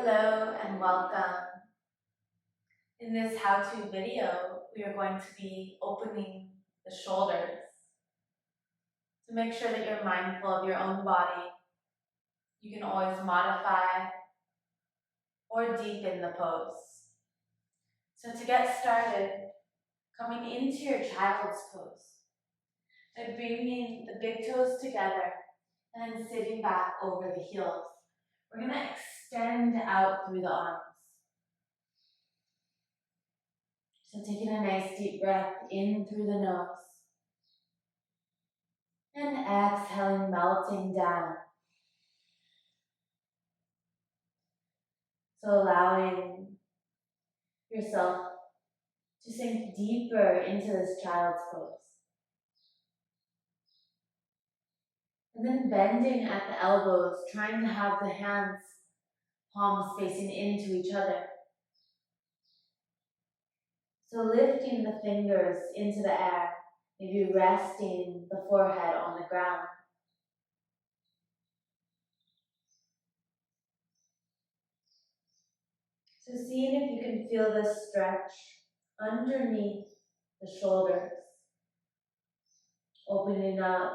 Hello and welcome. In this how-to video, we are going to be opening the shoulders. So make sure that you're mindful of your own body. You can always modify or deepen the pose. So to get started, coming into your child's pose, by bringing the big toes together and then sitting back over the heels, we're going to extend out through the arms. So taking a nice deep breath in through the nose and exhaling, melting down. So allowing yourself to sink deeper into this child's pose. And then bending at the elbows, trying to have the hands, palms facing into each other. So lifting the fingers into the air, maybe resting the forehead on the ground. So seeing if you can feel this stretch underneath the shoulders, opening up.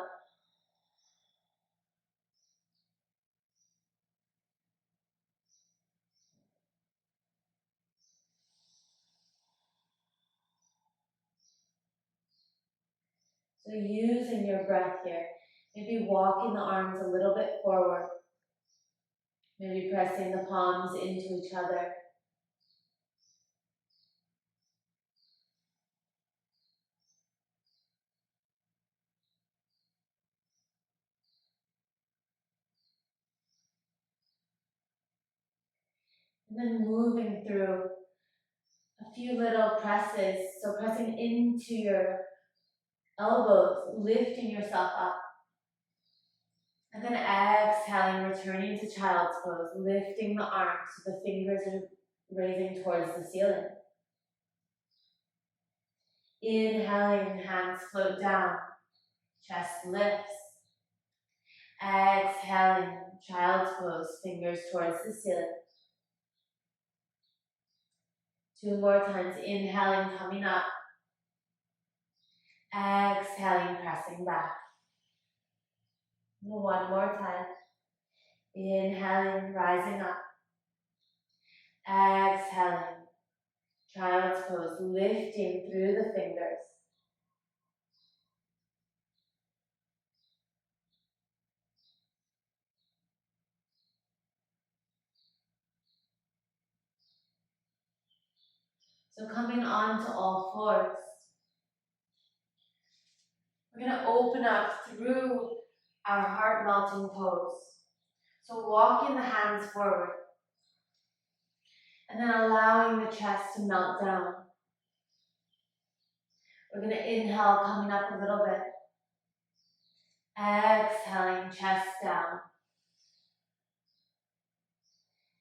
So using your breath here, maybe walking the arms a little bit forward, maybe pressing the palms into each other. And then moving through a few little presses, so pressing into your elbows, lifting yourself up. And then exhaling, returning to child's pose, lifting the arms so the fingers are raising towards the ceiling. Inhaling, hands float down, chest lifts. Exhaling, child's pose, fingers towards the ceiling. 2 more times, inhaling, coming up. Exhaling, pressing back. 1 more time. Inhaling, rising up. Exhaling, child's pose, lifting through the fingers. So coming onto all fours. We're going to open up through our heart-melting pose. So walking the hands forward. And then allowing the chest to melt down. We're going to inhale, coming up a little bit. Exhaling, chest down.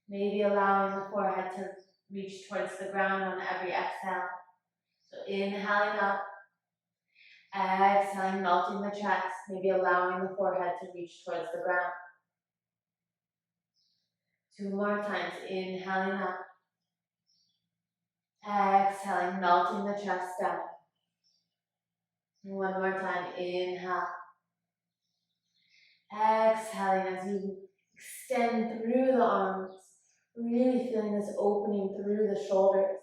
Maybe allowing the forehead to reach towards the ground on every exhale. So inhaling up. Exhaling, melting the chest. Maybe allowing the forehead to reach towards the ground. 2 more times. Inhaling up. Exhaling, melting the chest down. 1 more time. Inhale. Exhaling as you extend through the arms. Really feeling this opening through the shoulders.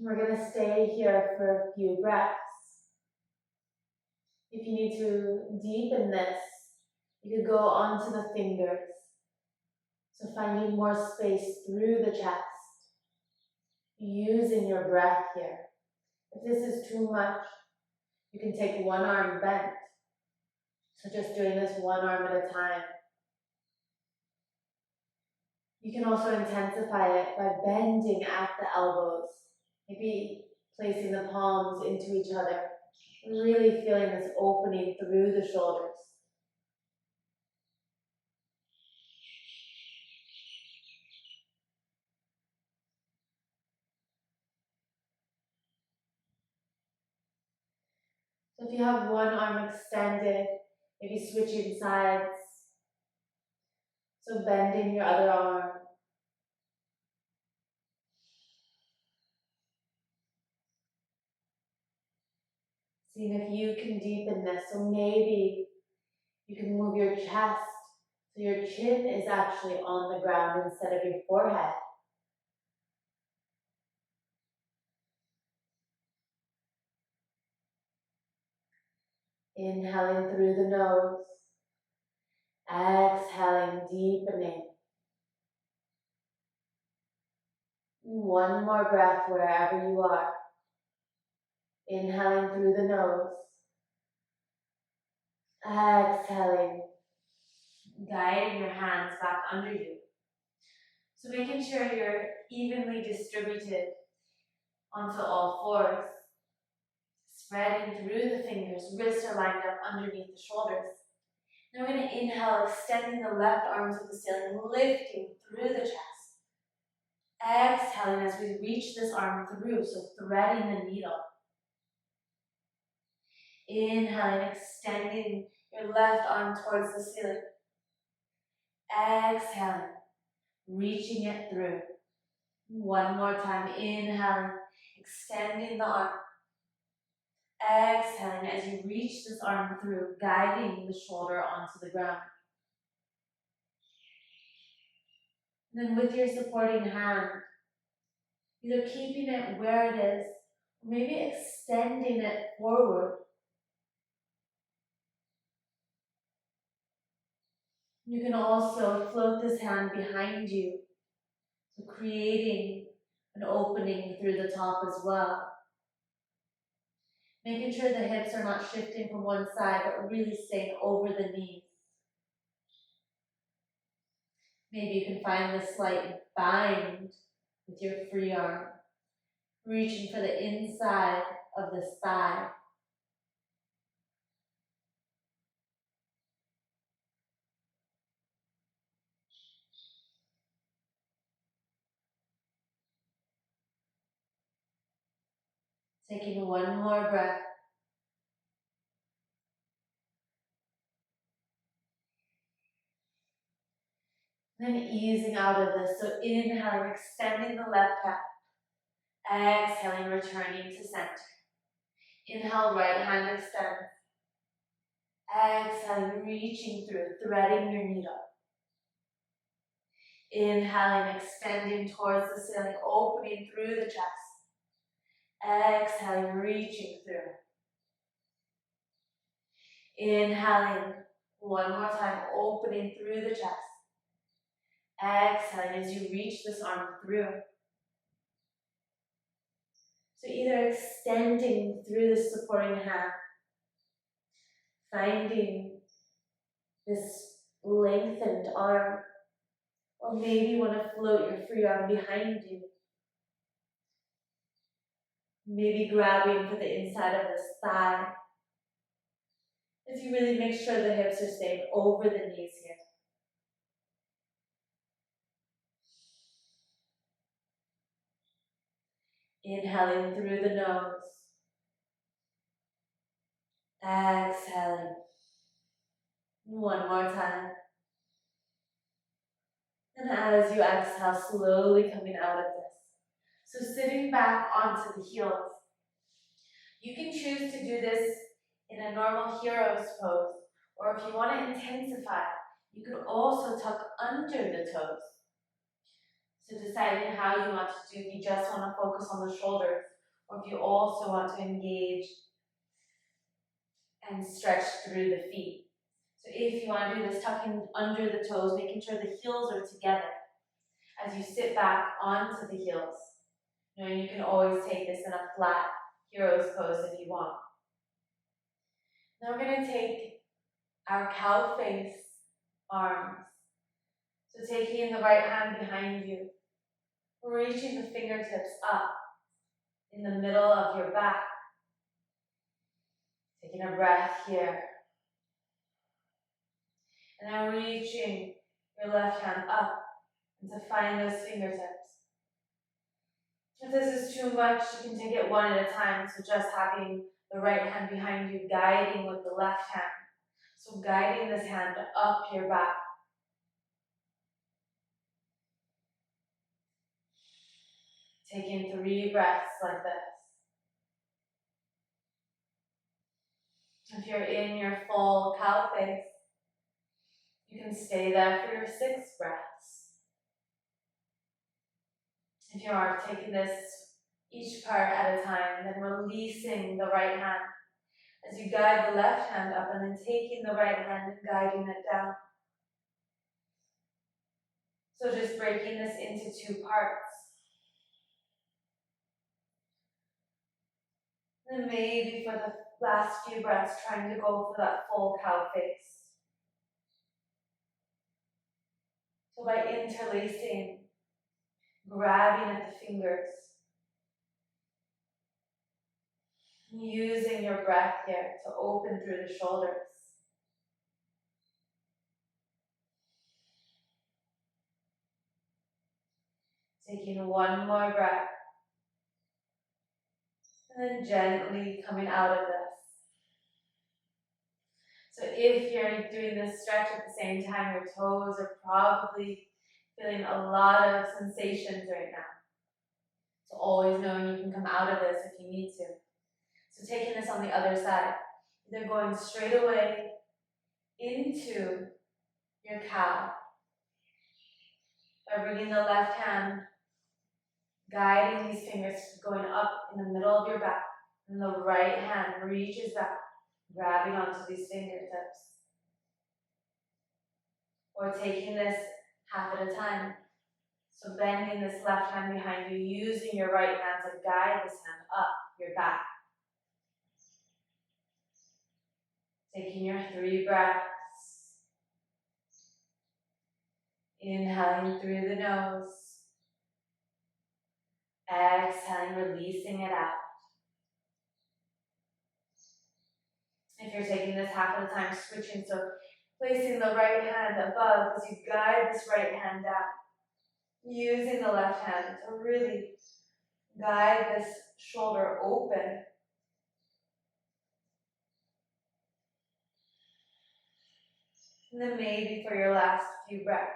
We're going to stay here for a few breaths. If you need to deepen this, you could go onto the fingers. So finding more space through the chest. Using your breath here. If this is too much, you can take 1 arm bent. So just doing this 1 arm at a time. You can also intensify it by bending at the elbows. Maybe placing the palms into each other. Really feeling this opening through the shoulders. So if you have 1 arm extended, maybe switching sides. So bending your other arm. Seeing if you can deepen this. So maybe you can move your chest so your chin is actually on the ground instead of your forehead. Inhaling through the nose. Exhaling, deepening. One more breath wherever you are. Inhaling through the nose. Exhaling, guiding your hands back under you. So making sure you're evenly distributed onto all fours. Spreading through the fingers, wrists are lined up underneath the shoulders. Now we're going to inhale, extending the left arm to the ceiling, lifting through the chest. Exhaling as we reach this arm through, so threading the needle. Inhaling, extending your left arm towards the ceiling. Exhaling, reaching it through. One more time, inhaling, extending the arm. Exhaling as you reach this arm through, guiding the shoulder onto the ground. And then with your supporting hand, either keeping it where it is, or maybe extending it forward. You can also float this hand behind you, so creating an opening through the top as well. Making sure the hips are not shifting from one side, but really staying over the knees. Maybe you can find this slight bind with your free arm, reaching for the inside of the thigh. Taking one more breath. Then easing out of this, so inhaling, extending the left hand. Exhaling, returning to center. Inhale, right hand extends. Exhaling, reaching through, threading your needle. Inhaling, extending towards the ceiling, opening through the chest. Exhaling, reaching through. Inhaling, one more time, opening through the chest. Exhaling as you reach this arm through. So either extending through the supporting hand, finding this lengthened arm, or maybe you want to float your free arm behind you. Maybe grabbing for the inside of the thigh. As you really make sure the hips are staying over the knees here. Inhaling through the nose. Exhaling. One more time. And as you exhale, slowly coming out of this. So sitting back onto the heels. You can choose to do this in a normal hero's pose, or if you want to intensify, you can also tuck under the toes. So deciding how you want to do, if you just want to focus on the shoulders, or if you also want to engage and stretch through the feet. So if you want to do this, tucking under the toes, making sure the heels are together as you sit back onto the heels. Knowing you can always take this in a flat hero's pose if you want. Now we're going to take our cow face arms. So taking the right hand behind you, reaching the fingertips up in the middle of your back. Taking a breath here. And now reaching your left hand up and to find those fingertips. If this is too much, you can take it one at a time. So just having the right hand behind you, guiding with the left hand. So guiding this hand up your back. Taking 3 breaths like this. If you're in your full cow face, you can stay there for your 6 breaths. If you are taking this each part at a time, then releasing the right hand as you guide the left hand up and then taking the right hand and guiding it down. So just breaking this into 2 parts. And maybe for the last few breaths, trying to go for that full cow face. So by interlacing, grabbing at the fingers, using your breath here to open through the shoulders. Taking 1 more breath. And then gently coming out of this. So if you're doing this stretch at the same time, your toes are probably feeling a lot of sensations right now. So always knowing you can come out of this if you need to. So taking this on the other side, either going straight away into your cow, by bringing the left hand, guiding these fingers going up in the middle of your back, and the right hand reaches back, grabbing onto these fingertips. Or taking this half at a time. So bending this left hand behind you, using your right hand to guide this hand up your back. Taking your 3 breaths. Inhaling through the nose. Exhaling, releasing it out. If you're taking this half at a time, switching, so placing the right hand above as you guide this right hand down. Using the left hand to really guide this shoulder open. And then maybe for your last few breaths,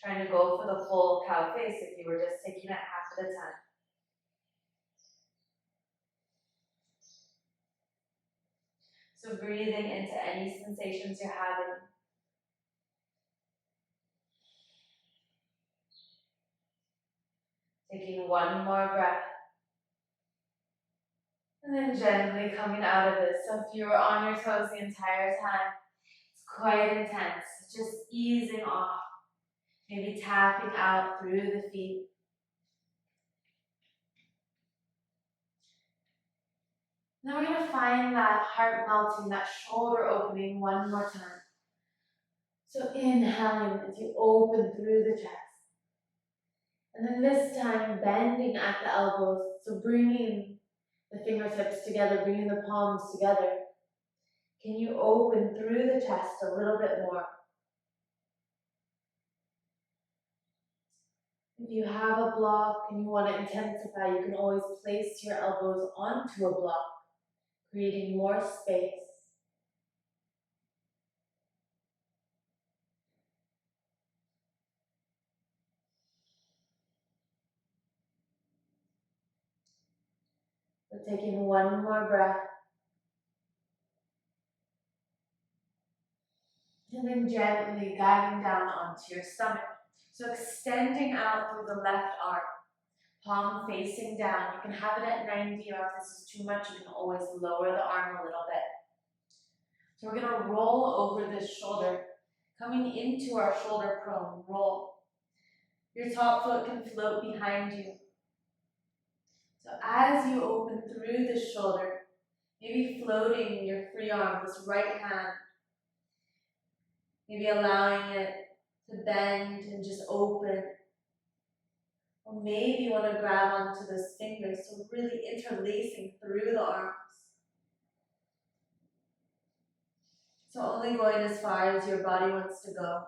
trying to go for the full cow face if you were just taking it half at a time. So breathing into any sensations you're having. Taking 1 more breath. And then gently coming out of this. So if you were on your toes the entire time, it's quite intense. Just easing off. Maybe tapping out through the feet. Now we're going to find that heart melting, that shoulder opening 1 more time. So inhaling as you open through the chest. And then this time bending at the elbows, so bringing the fingertips together, bringing the palms together. Can you open through the chest a little bit more? If you have a block and you want to intensify, you can always place your elbows onto a block, creating more space. So taking 1 more breath. And then gently guiding down onto your stomach. So extending out through the left arm, palm facing down. You can have it at 90, or if this is too much, you can always lower the arm a little bit. So we're going to roll over this shoulder, coming into our shoulder prone, roll. Your top foot can float behind you. So as you open through the shoulder, maybe floating your free arm, this right hand, maybe allowing it to bend and just open. Or maybe you want to grab onto those fingers, so really interlacing through the arms. So only going as far as your body wants to go.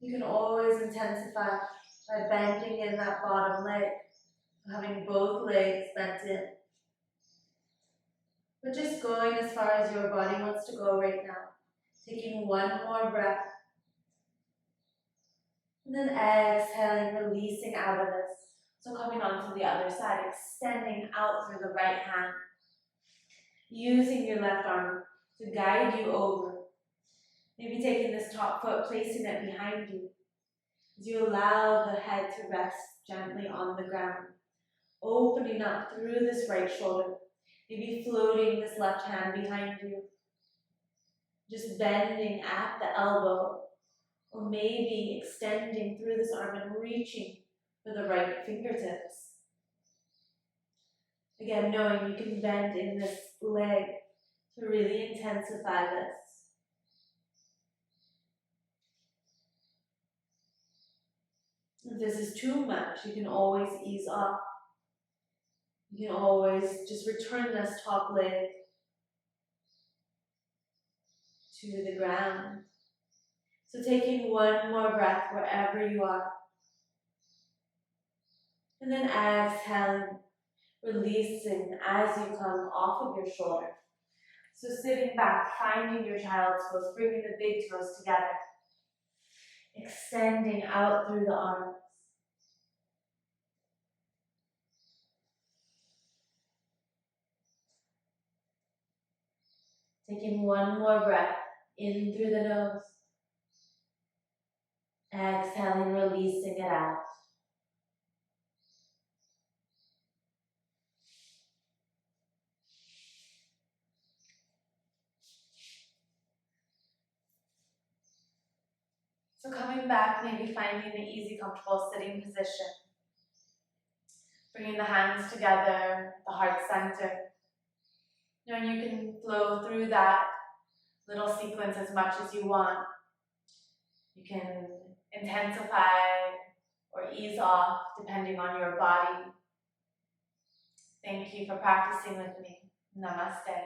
You can always intensify by bending in that bottom leg, having both legs bent in. but just going as far as your body wants to go right now. Taking one more breath. And then exhaling, releasing out of this. So coming onto the other side, extending out through the right hand. Using your left arm to guide you over. Maybe taking this top foot, placing it behind you. As you allow the head to rest gently on the ground. Opening up through this right shoulder. Maybe floating this left hand behind you. Just bending at the elbow. Or maybe extending through this arm and reaching for the right fingertips. Again, knowing you can bend in this leg to really intensify this. If this is too much, you can always ease off. You can always just return this top leg to the ground. So taking one more breath wherever you are. And then exhaling, releasing as you come off of your shoulder. So sitting back, finding your child's pose, bringing the big toes together. Extending out through the arms. Taking one more breath in through the nose. Exhaling, releasing it out. So coming back, maybe finding an easy, comfortable sitting position. Bringing the hands together, the heart center. And you can flow through that little sequence as much as you want. You can intensify or ease off depending on your body. Thank you for practicing with me. Namaste.